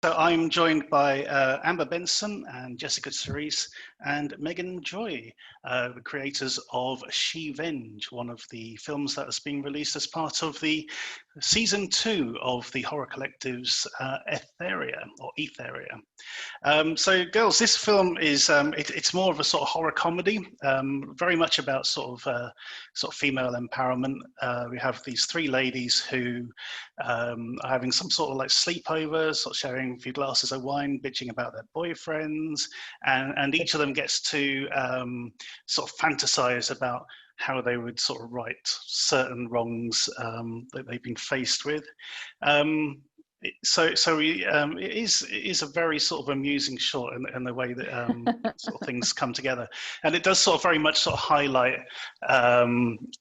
So I'm joined by Amber Benson and Jessica Sherif and Megan Joy, the creators of Shevenge, one of the films that has been released as part of the season 2 of the horror collective's Etheria or Etheria. So, girls, this film is it's more of a sort of horror comedy, very much about sort of female empowerment. We have these three ladies who are having some sort of like sleepover, sort of sharing a few glasses of wine, bitching about their boyfriends, and each of them gets to sort of fantasize about how they would sort of right certain wrongs that they've been faced with. It is a very sort of amusing short in the way that sort of things come together, and it does sort of very much sort of highlight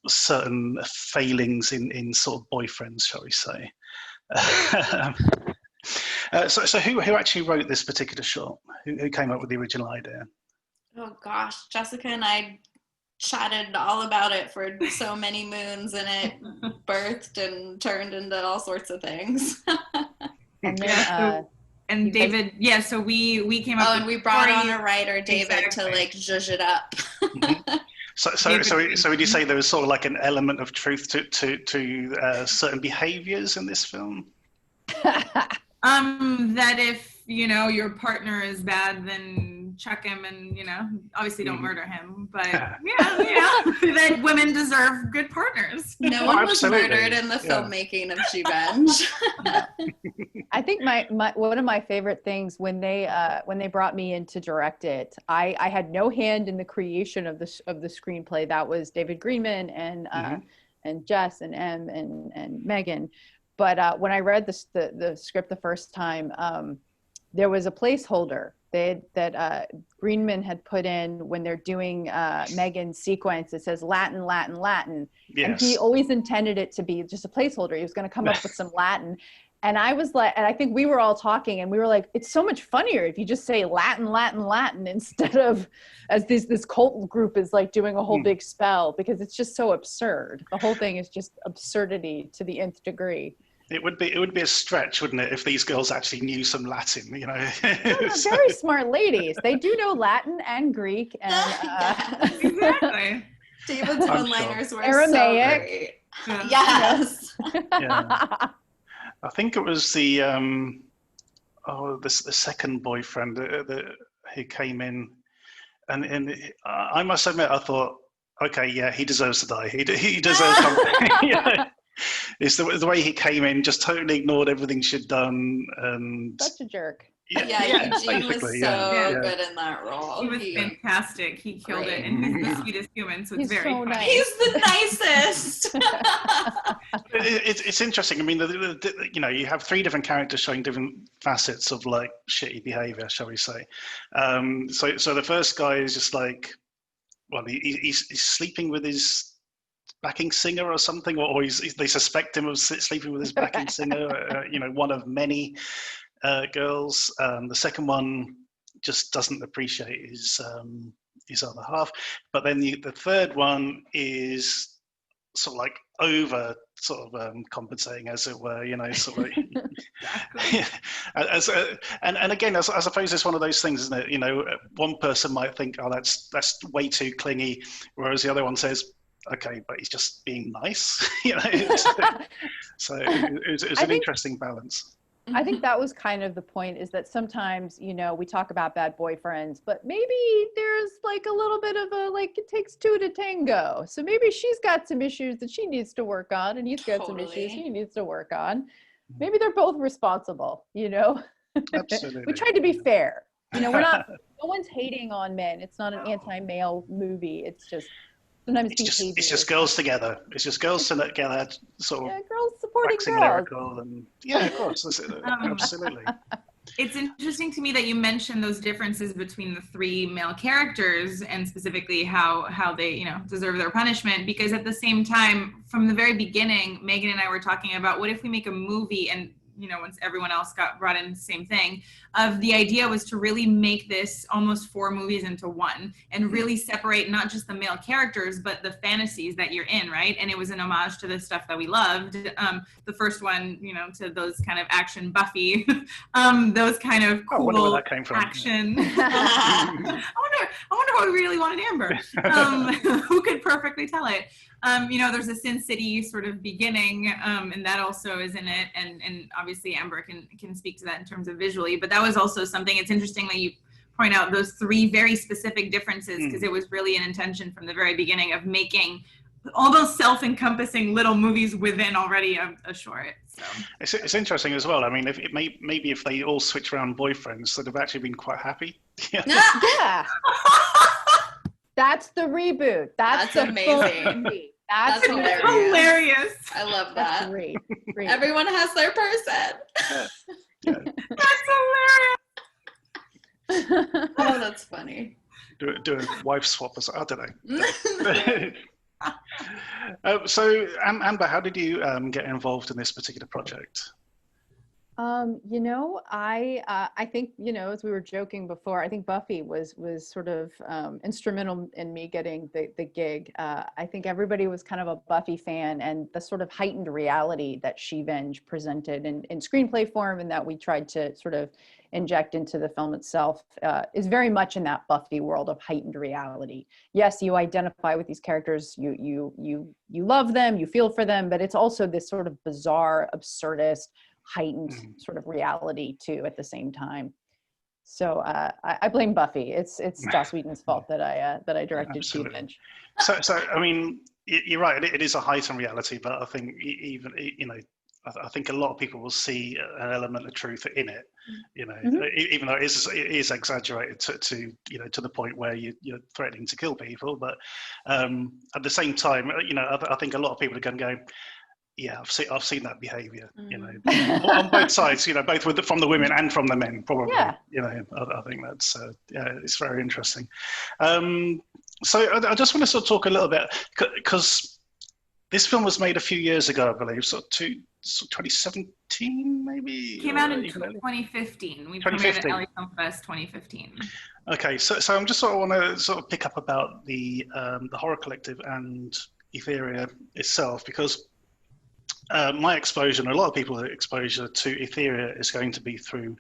certain failings in sort of boyfriends, shall we say. So who actually wrote this particular short? Who came up with the original idea? Oh gosh, Jessica and I chatted all about it for so many moons, and it birthed and turned into all sorts of things. And then, and David, so we came up. Oh, and we brought on a writer, David, to like zhuzh it up. Mm-hmm. So would you say there was sort of like an element of truth to certain behaviors in this film? That if your partner is bad, then chuck him, and obviously don't murder him. But that women deserve good partners. No one was murdered in the filmmaking of Shevenge. I think my one of my favorite things when they brought me in to direct it, I had no hand in the creation of the screenplay. That was David Greenman and Jess and Em and Megan. But when I read the script the first time, there was a placeholder that Greenman had put in when they're doing Megan's sequence. It says Latin, Latin, Latin. Yes. And he always intended it to be just a placeholder. He was going to come up with some Latin. And I was like, and I think we were all talking and we were like, it's so much funnier if you just say Latin, Latin, Latin instead of as this cult group is like doing a whole big spell, because it's just so absurd. The whole thing is just absurdity to the nth degree. It would be a stretch, wouldn't it, if these girls actually knew some Latin, Very smart ladies. They do know Latin and Greek and exactly. David's one-liners were Aramaic. So great. Yes. Yeah. I think it was the second boyfriend who came in, and I must admit, I thought, okay, yeah, he deserves to die. He deserves something. It's the way he came in, just totally ignored everything she'd done, and such a jerk. Eugene was so good in that role. He was fantastic. He killed it, and he's the sweetest human, so it's very funny. Nice. He's the nicest. It's interesting. I mean, you have three different characters showing different facets of like shitty behavior, shall we say? So the first guy is just like, well, he's sleeping with his backing singer or something, or they suspect him of sleeping with his backing singer. One of many girls. The second one just doesn't appreciate his other half. But then the third one is sort of like over compensating, as it were, sort of and again, I suppose it's one of those things, isn't it? One person might think, oh, that's way too clingy, whereas the other one says, okay, but he's just being nice. So it was an interesting balance. I think that was kind of the point, is that sometimes, we talk about bad boyfriends, but maybe there's like a little bit of it takes two to tango. So maybe she's got some issues that she needs to work on, and he's got some issues he needs to work on. Maybe they're both responsible, Absolutely. We tried to be fair. No one's hating on men. It's not an anti-male movie. It's just sometimes it's just girls together. It's just girls together, sort of girls supporting waxing girls. lyrical, and of course, absolutely. It's interesting to me that you mentioned those differences between the three male characters, and specifically how they deserve their punishment, because at the same time, from the very beginning, Megan and I were talking about, what if we make a movie and once everyone else got brought in, same thing, of the idea was to really make this almost 4 movies into one and really separate not just the male characters, but the fantasies that you're in, right? And it was an homage to the stuff that we loved. The first one, to those kind of action Buffy, those kind of cool where that came from. Action. I wonder what we really wanted Amber. Who could perfectly tell it? There's a Sin City sort of beginning, and that also is in it, and obviously Amber can speak to that in terms of visually, but that was also something. It's interesting that you point out those 3 very specific differences, because it was really an intention from the very beginning of making almost self-encompassing little movies within already a short. So it's interesting as well. I mean, maybe if they all switch around boyfriends, they'd have actually been quite happy. Yeah. That's the reboot. That's amazing. That's hilarious. I love that. That's great. Everyone has their person. Yeah. That's hilarious. Oh, that's funny. Do a wife swap or something. I don't know. So, Amber, how did you get involved in this particular project? I think, as we were joking before, I think Buffy was sort of instrumental in me getting the gig. I think everybody was kind of a Buffy fan, and the sort of heightened reality that Shevenge presented in screenplay form and that we tried to sort of inject into the film itself is very much in that Buffy world of heightened reality. Yes, you identify with these characters, you love them, you feel for them, but it's also this sort of bizarre, absurdist, heightened sort of reality too at the same time. So I blame Buffy. It's Joss Whedon's fault that I directed Shevenge. So I mean, you're right. It is a heightened reality, but I think even I think a lot of people will see an element of truth in it. Even though it is exaggerated to the point where you're threatening to kill people, but at the same time, I think a lot of people are going to go, yeah, I've seen that behaviour, on both sides, both from the women and from the men, probably. Yeah. I think that's it's very interesting. So I just want to sort of talk a little bit, because this film was made a few years ago, I believe, 2017 maybe. Came out in 2015. We premiered at LA Film Fest 2015. Okay, so I'm just sort of want to sort of pick up about the horror collective and Etheria itself, because my exposure, and a lot of people's exposure to Etheria, is going to be through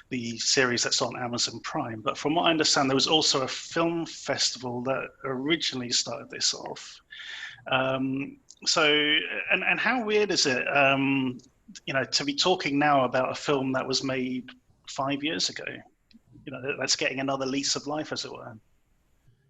the series that's on Amazon Prime. But from what I understand, there was also a film festival that originally started this off. So how weird is it, to be talking now about a film that was made 5 years ago? That's getting another lease of life, as it were.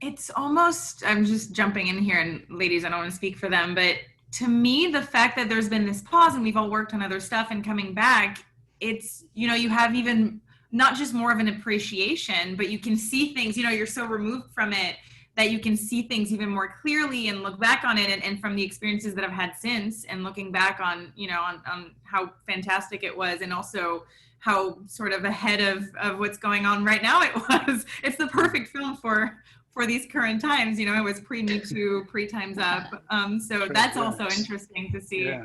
It's almost, I'm just jumping in here, and ladies, I don't want to speak for them, but to me, the fact that there's been this pause and we've all worked on other stuff and coming back, it's, you have even not just more of an appreciation, but you can see things, you're so removed from it that you can see things even more clearly and look back on it. And from the experiences that I've had since, and looking back on, on how fantastic it was, and also how sort of ahead of what's going on right now it was. It's the perfect film for these current times. It was pre-Me Too, pre-Time's Up. So that's also interesting to see,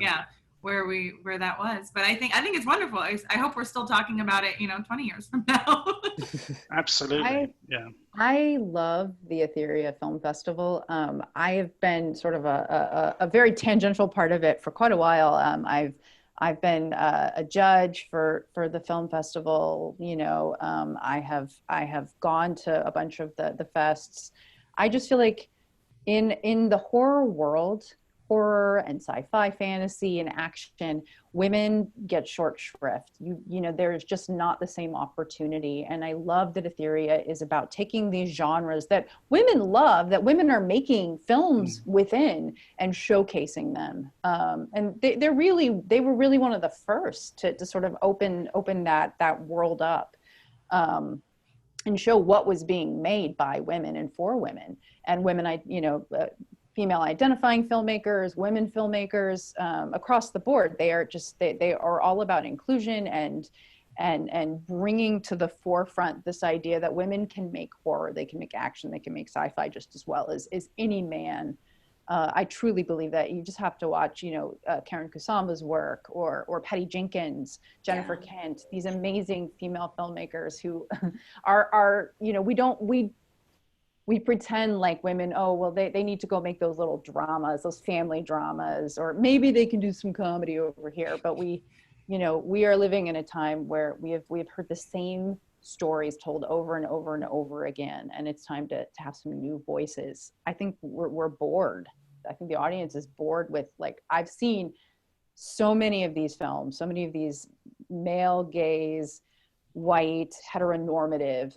where that was. But I think it's wonderful. I hope we're still talking about it, 20 years from now. Absolutely. I love the Etheria Film Festival. I have been sort of a very tangential part of it for quite a while. I've been a judge for the film festival. I have gone to a bunch of the fests. I just feel like in the horror world, horror and sci-fi, fantasy and action, women get short shrift. There's just not the same opportunity. And I love that Etheria is about taking these genres that women love, that women are making films within, and showcasing them. And they were really one of the first to sort of open that world up, and show what was being made by women and for women. And women, female identifying filmmakers, women filmmakers, across the board. They are all about inclusion and bringing to the forefront this idea that women can make horror, they can make action, they can make sci-fi just as well as any man. I truly believe that you just have to watch, Karen Kusama's work, or Patty Jenkins, Jennifer Kent, these amazing female filmmakers who are we pretend like women, oh, well, they need to go make those little dramas, those family dramas, or maybe they can do some comedy over here. But we are living in a time where we have heard the same stories told over and over and over again. And it's time to have some new voices. I think we're bored. I think the audience is bored with, like, I've seen so many of these films, so many of these male gaze, white, heteronormative,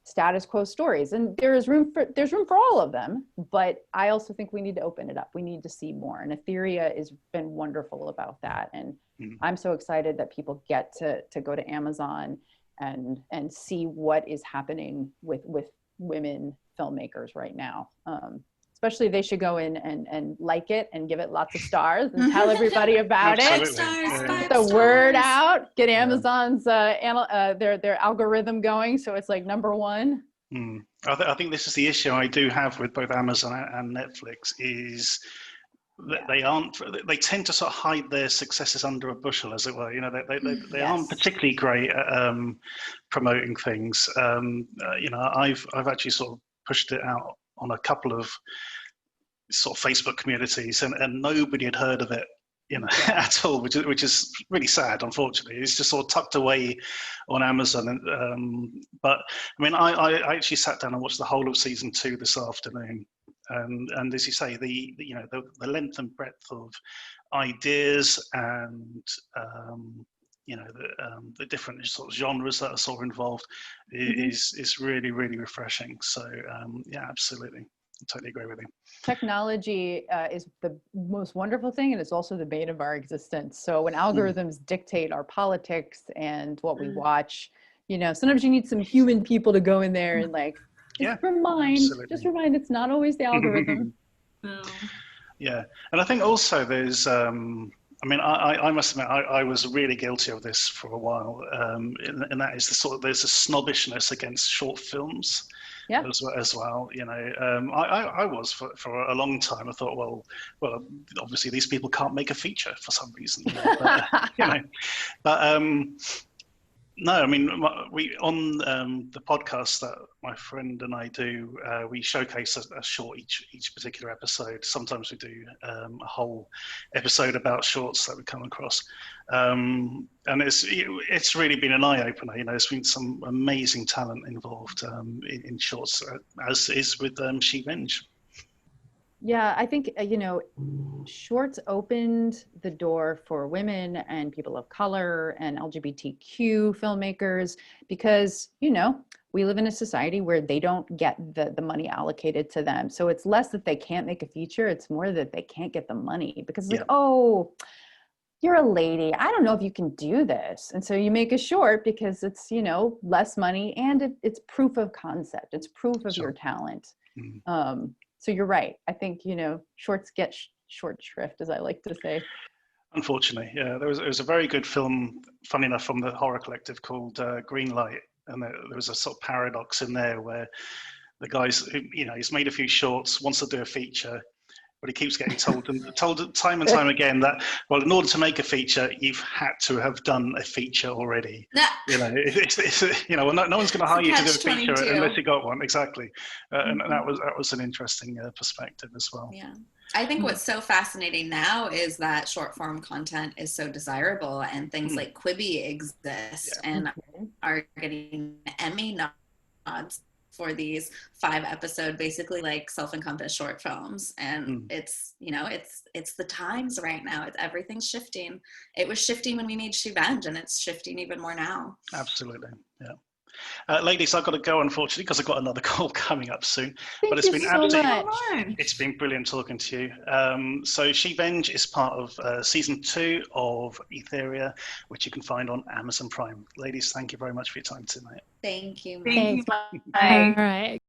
status quo stories, and there's room for all of them. But I also think we need to open it up. We need to see more, and Etheria has been wonderful about that. And I'm so excited that people get to go to Amazon and see what is happening with women filmmakers right now. Especially they should go in and like it and give it lots of stars and tell everybody about it. Get the word out. Get Amazon's their algorithm going, so it's like number one. I think this is the issue I do have with both Amazon and Netflix is that they tend to sort of hide their successes under a bushel, as it were. They aren't particularly great at promoting things. I've actually sort of pushed it out on a couple of sort of Facebook communities, and nobody had heard of it, at all, which is really sad. Unfortunately, it's just sort of tucked away on Amazon. But I mean, I actually sat down and watched the whole of season 2 this afternoon, and as you say, the length and breadth of ideas and the different sort of genres that are sort of involved is really, really refreshing. So absolutely, I totally agree with you. Technology is the most wonderful thing, and it's also the bane of our existence. So when algorithms dictate our politics and what we watch, sometimes you need some human people to go in there and remind it's not always the algorithm. Yeah, and I think also there's I must admit, I was really guilty of this for a while, and that is there's a snobbishness against short films, as well. I was for a long time. I thought, well, obviously these people can't make a feature for some reason, but no, I mean, we on the podcast that my friend and I do, we showcase a short each particular episode. Sometimes we do a whole episode about shorts that we come across, and it's really been an eye opener. There's been some amazing talent involved in shorts, as is with Shevenge. Yeah, I think, shorts opened the door for women and people of color and LGBTQ filmmakers because, we live in a society where they don't get the money allocated to them. So it's less that they can't make a feature. It's more that they can't get the money because it's like, oh, you're a lady. I don't know if you can do this. And so you make a short because it's, less money and it's proof of concept. It's proof of your talent. So you're right. I think, shorts get short shrift, as I like to say. Unfortunately, yeah. There was a very good film, funny enough, from the horror collective called Green Light. And there was a sort of paradox in there where the guy's, he's made a few shorts, wants to do a feature, but he keeps getting told time and time again that, well, in order to make a feature, you've had to have done a feature already. No one's going to hire you to do a feature unless you got one. Exactly, and that was an interesting perspective as well. Yeah, I think what's so fascinating now is that short form content is so desirable, and things like Quibi exist and are getting Emmy nods for these 5-episode, basically like self-encompassed short films. And it's the times right now. Everything's shifting. It was shifting when we made Shevenge, and it's shifting even more now. Absolutely, yeah. Ladies, I've got to go, unfortunately, because I've got another call coming up soon. But it's been it's been brilliant talking to you. So Shevenge is part of season 2 of Etheria, which you can find on Amazon Prime. Ladies, thank you very much for your time tonight. Thank you. Thanks. Bye. Bye. All right.